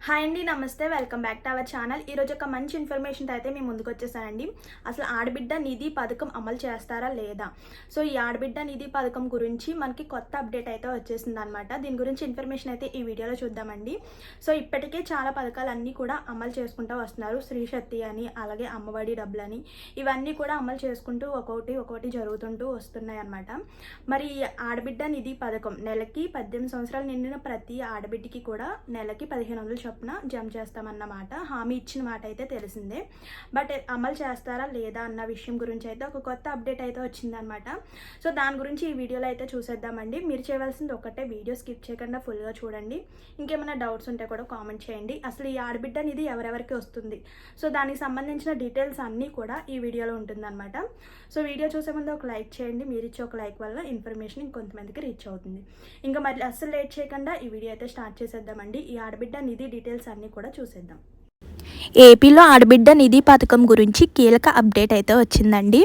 Hi అండి, నమస్తే. Welcome back to our channel. ఈరోజు ఒక మంచి ఇన్ఫర్మేషన్ అయితే మేము ముందుకు వచ్చేసానండి. అసలు ఆడబిడ్డ నిధి పథకం అమలు చేస్తారా లేదా? సో ఈ ఆడబిడ్డ నిధి పథకం గురించి మనకి కొత్త అప్డేట్ అయితే వచ్చేసింది అనమాట. దీని గురించి ఇన్ఫర్మేషన్ అయితే ఈ వీడియోలో చూద్దామండి. సో ఇప్పటికే చాలా పథకాలన్నీ కూడా అమలు చేసుకుంటూ వస్తున్నారు. స్త్రీ శక్తి అని, అలాగే అమ్మఒడి డబ్బులని, ఇవన్నీ కూడా అమలు చేసుకుంటూ ఒక్కొక్కటి జరుగుతుంటూ వస్తున్నాయి అనమాట. మరి ఆడబిడ్డ నిధి పథకం నెలకి 18 సంవత్సరాలు నిండిన ప్రతి ఆడబిడ్డకి కూడా నెలకి 1500 చొప్పున జమ చేస్తామన్నమాట. హామీ ఇచ్చిన మాట అయితే తెలిసిందే. బట్ అమలు చేస్తారా లేదా అన్న విషయం గురించి అయితే ఒక కొత్త అప్డేట్ అయితే వచ్చిందనమాట. సో దాని గురించి ఈ వీడియోలో అయితే చూసేద్దామండి. మీరు చేయవలసింది ఒకటే, వీడియో స్కిప్ చేయకుండా ఫుల్గా చూడండి. ఇంకేమైనా డౌట్స్ ఉంటే కూడా కామెంట్ చేయండి. అసలు ఈ ఆడబిడ్డ నిధి ఎవరెవరికి వస్తుంది, సో దానికి సంబంధించిన డీటెయిల్స్ అన్నీ కూడా ఈ వీడియోలో ఉంటుందన్నమాట. సో వీడియో చూసే ముందు ఒక లైక్ చేయండి. మీరు ఇచ్చే ఒక లైక్ వల్ల ఇన్ఫర్మేషన్ ఇంకొంతమందికి రీచ్ అవుతుంది. ఇంకా మరి అస్సలు లేట్ చేయకుండా ఈ వీడియో అయితే స్టార్ట్ చేసేద్దామండి. ఈ ఆడబిడ్డ నిధి డీటెయిల్స్ అన్నీ కూడా చూసేద్దాం. ఏపీలో ఆడబిడ్డ నిధి పథకం గురించి కీలక అప్డేట్ అయితే వచ్చిందండి.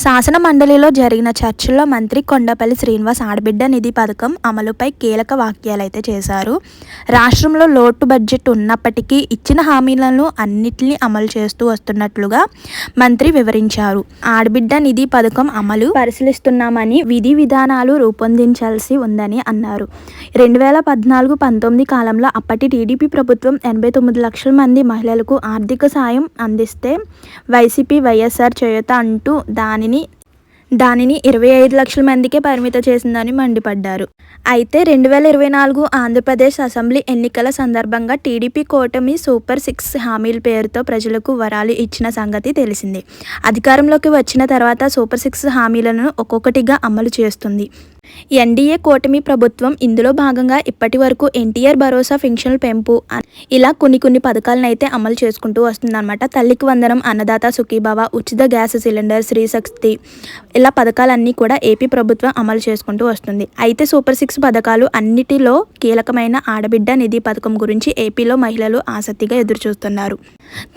శాసన మండలిలో జరిగిన చర్చల్లో మంత్రి కొండపల్లి శ్రీనివాస్ ఆడబిడ్డ నిధి పథకం అమలుపై కీలక వ్యాఖ్యలు అయితే చేశారు. రాష్ట్రంలో లోటు బడ్జెట్ ఉన్నప్పటికీ ఇచ్చిన హామీలను అన్నిటినీ అమలు చేస్తూ వస్తున్నట్లుగా మంత్రి వివరించారు. ఆడబిడ్డ నిధి పథకం అమలు పరిశీలిస్తున్నామని, విధి విధానాలు రూపొందించాల్సి ఉందని అన్నారు. 2014-19 కాలంలో అప్పటి టీడీపీ ప్రభుత్వం 89 లక్షల మంది మహిళలకు ఆర్థిక సాయం అందిస్తే వైసీపీ వైఎస్ఆర్ చేయూత అంటూ దానిని 25 లక్షల మందికే పరిమితం చేసిందని మండిపడ్డారు. అయితే 2024 ఆంధ్రప్రదేశ్ అసెంబ్లీ ఎన్నికల సందర్భంగా టీడీపీ కూటమి సూపర్ 6 హామీల పేరుతో ప్రజలకు వరాలు ఇచ్చిన సంగతి తెలిసిందే. అధికారంలోకి వచ్చిన తర్వాత సూపర్ 6 హామీలను ఒక్కొక్కటిగా అమలు చేస్తుంది. ఎన్డీఏ కూటమి ప్రభుత్వం ఇందులో భాగంగా ఇప్పటి వరకు ఎన్టీఆర్ భరోసా, పెన్షన్ల పెంపు, ఇలా కొన్ని పథకాలను అయితే అమలు చేసుకుంటూ వస్తుందన్నమాట. తల్లికి వందనం, అన్నదాత సుఖీభవ, ఉచిత గ్యాస్ సిలిండర్, స్త్రీ శక్తి, ఇలా పథకాలన్నీ కూడా ఏపీ ప్రభుత్వం అమలు చేసుకుంటూ వస్తుంది. అయితే సూపర్ 6 పథకాలు అన్నిటిలో కీలకమైన ఆడబిడ్డ నిధి పథకం గురించి ఏపీలో మహిళలు ఆసక్తిగా ఎదురుచూస్తున్నారు.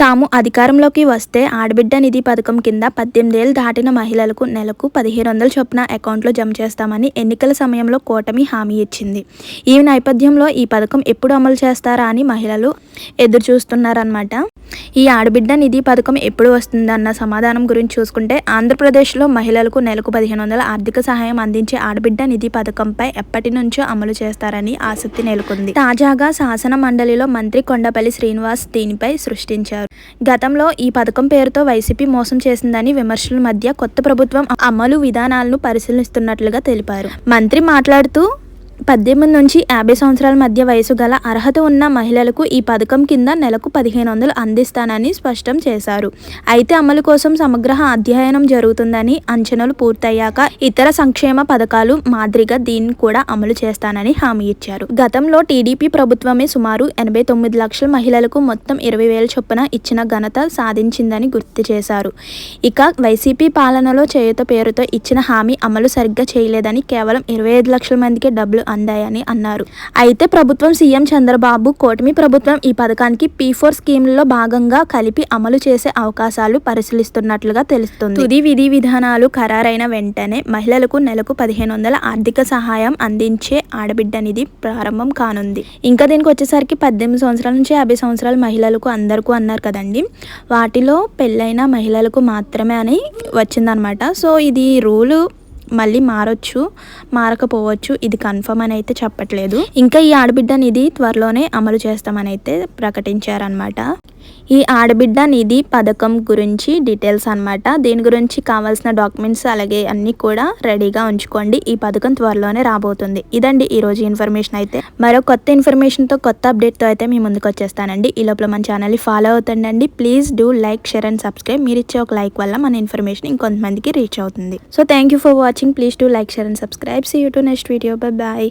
తాము అధికారంలోకి వస్తే ఆడబిడ్డ నిధి పథకం కింద 18 ఏళ్ళు దాటిన మహిళలకు నెలకు 1500 చొప్పున అకౌంట్లో జమ చేస్తామని ఎన్నికల సమయంలో కూటమి హామీ ఇచ్చింది. ఈ నేపథ్యంలో ఈ పథకం ఎప్పుడు అమలు చేస్తారా అని మహిళలు ఎదురు చూస్తున్నారన్నమాట. ఈ ఆడబిడ్డ నిధి పథకం ఎప్పుడు వస్తుందన్న సమాధానం గురించి చూసుకుంటే, ఆంధ్రప్రదేశ్లో మహిళలకు నెలకు 1500 ఆర్థిక సహాయం అందించే ఆడబిడ్డ నిధి పథకంపై ఎప్పటి నుంచో అమలు చేస్తారని ఆసక్తి నెలకొంది. తాజాగా శాసన మండలిలో మంత్రి కొండపల్లి శ్రీనివాస్ దీనిపై సృష్టించారు. గతంలో ఈ పథకం పేరుతో వైసీపీ మోసం చేసిందని విమర్శల మధ్య కొత్త ప్రభుత్వం అమలు విధానాలను పరిశీలిస్తున్నట్లుగా తెలిపారు. మంత్రి మాట్లాడుతూ 18 నుంచి 50 సంవత్సరాల మధ్య వయసు గల అర్హత ఉన్న మహిళలకు ఈ పథకం కింద నెలకు 1500 అందిస్తానని స్పష్టం చేశారు. అయితే అమలు కోసం సమగ్ర అధ్యయనం జరుగుతుందని, అంచనాలు పూర్తయ్యాక ఇతర సంక్షేమ పథకాలు మాదిరిగా దీన్ని కూడా అమలు చేస్తానని హామీ ఇచ్చారు. గతంలో టీడీపీ ప్రభుత్వమే సుమారు 89 లక్షల మహిళలకు మొత్తం 20,000 చొప్పున ఇచ్చిన ఘనత సాధించిందని గుర్తు చేశారు. ఇక వైసీపీ పాలనలో చేయూత పేరుతో ఇచ్చిన హామీ అమలు సరిగ్గా చేయలేదని, కేవలం 25 లక్షల మందికి డబ్బులు అందాయని అన్నారు. అయితే ప్రభుత్వం, సీఎం చంద్రబాబు కూటమి ప్రభుత్వం ఈ పథకానికి P4 స్కీమ్లో భాగంగా కలిపి అమలు చేసే అవకాశాలు పరిశీలిస్తున్నట్లుగా తెలుస్తుంది. తుది విధి విధానాలు ఖరారైన వెంటనే మహిళలకు నెలకు 1500 ఆర్థిక సహాయం అందించే ఆడబిడ్డ నిధి ప్రారంభం కానుంది. ఇంకా దీనికి వచ్చేసరికి 18 సంవత్సరాల నుంచి 50 సంవత్సరాల మహిళలకు అందరికీ అన్నారు కదండి, వాటిలో పెళ్ళైన మహిళలకు మాత్రమే అని వచ్చిందనమాట. సో ఇది రూలు మళ్ళీ మారకపోవచ్చు, ఇది కన్ఫర్మ్ అని అయితే చెప్పట్లేదు. ఇంకా ఈ ఆడబిడ్డ నిధి త్వరలోనే అమలు చేస్తామని అయితే ప్రకటించారనమాట. ఈ ఆడబిడ్డ నిధి పథకం గురించి డీటెయిల్స్ అనమాట. దీని గురించి కావాల్సిన డాక్యుమెంట్స్ అలాగే అన్నీ కూడా రెడీగా ఉంచుకోండి. ఈ పథకం త్వరలోనే రాబోతుంది. ఇదండి ఈరోజు ఇన్ఫర్మేషన్. అయితే మరో కొత్త ఇన్ఫర్మేషన్తో, కొత్త అప్డేట్తో అయితే మీ ముందుకు వచ్చేస్తానండి. ఈ లోపల మన ఛానల్ని ఫాలో అవుతుండండి. Please do like, share and subscribe. మీరు ఇచ్చే ఒక లైక్ వల్ల మన ఇన్ఫర్మేషన్ ఇంకొంతమందికి రీచ్ అవుతుంది. So thank you for watching. Please do like, share and subscribe. See you to next video. Bye bye.